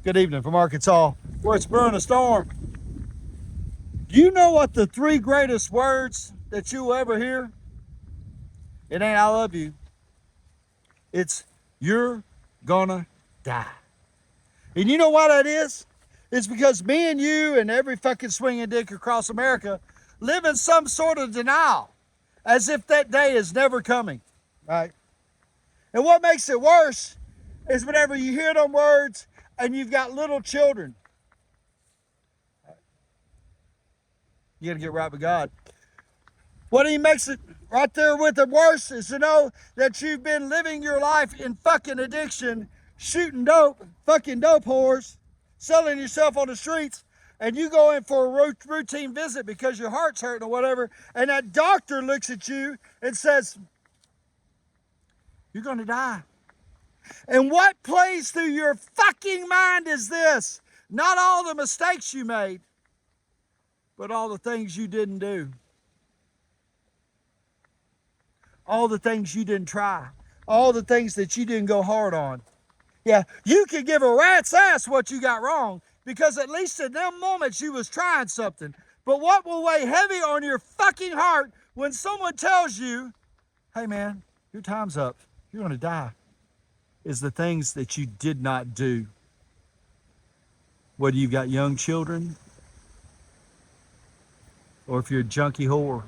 Good evening from Arkansas, where it's brewing a storm. Do you know what the 3 greatest words that you will ever hear? It ain't I love you. It's you're gonna die. And you know why that is? It's because me and you and every fucking swinging dick across America live in some sort of denial, as if that day is never coming, right? And what makes it worse is whenever you hear them words and you've got little children. You gotta get right with God. What he makes it right there with the worst is to know that you've been living your life in fucking addiction, shooting dope, fucking dope whores, selling yourself on the streets, and you go in for a routine visit because your heart's hurting or whatever, and that doctor looks at you and says, you're gonna die. And what plays through your fucking mind is this: not all the mistakes you made, but all the things you didn't do. All the things you didn't try. All the things that you didn't go hard on. Yeah, you could give a rat's ass what you got wrong, because at least in them moments you was trying something. But what will weigh heavy on your fucking heart when someone tells you, hey man, your time's up, you're gonna die, is the things that you did not do. Whether you've got young children, or if you're a junkie whore.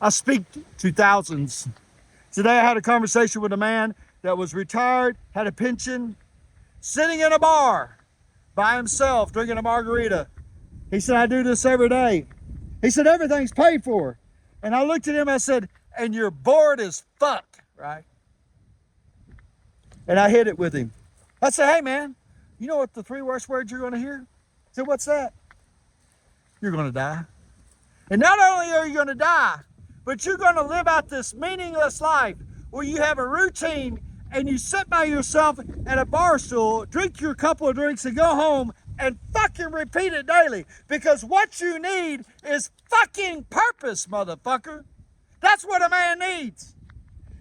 I speak to thousands. Today I had a conversation with a man that was retired, had a pension, sitting in a bar by himself, drinking a margarita. He said, I do this every day. He said, everything's paid for. And I looked at him, I said, and you're bored as fuck, right? And I hit it with him. I said, hey man, you know what the 3 worst words you're gonna hear? I said, what's that? You're gonna die. And not only are you gonna die, but you're gonna live out this meaningless life where you have a routine and you sit by yourself at a bar stool, drink your couple of drinks and go home and fucking repeat it daily. Because what you need is fucking purpose, motherfucker. That's what a man needs.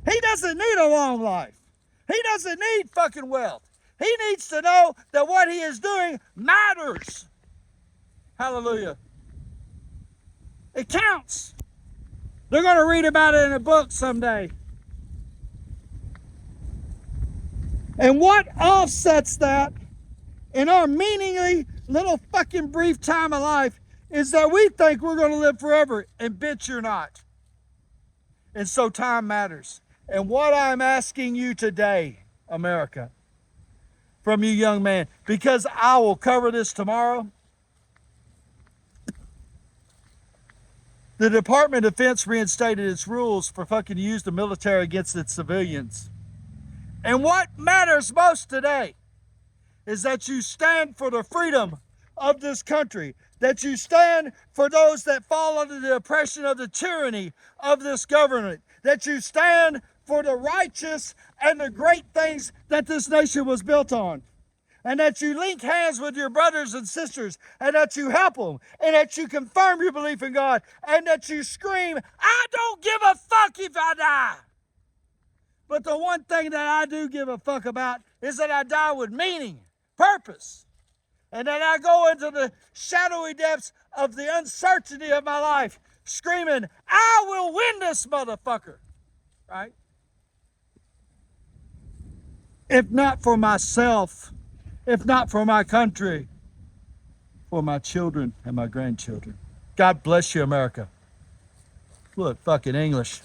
He doesn't need a long life. He doesn't need fucking wealth. He needs to know that what he is doing matters. Hallelujah. It counts. They're going to read about it in a book someday. And what offsets that in our meaningless little fucking brief time of life is that we think we're going to live forever, and bitch, you're not. And so time matters. And what I'm asking you today, America, from you young man, because I will cover this tomorrow, the Department of Defense reinstated its rules for fucking use the military against its civilians. And what matters most today is that you stand for the freedom of this country, that you stand for those that fall under the oppression of the tyranny of this government, that you stand for the righteous and the great things that this nation was built on. And that you link hands with your brothers and sisters, and that you help them, and that you confirm your belief in God, and that you scream, I don't give a fuck if I die. But the one thing that I do give a fuck about is that I die with meaning, purpose, and that I go into the shadowy depths of the uncertainty of my life, screaming, I will win this motherfucker, right? If not for myself, if not for my country, for my children and my grandchildren. God bless you, America. Look, fucking English.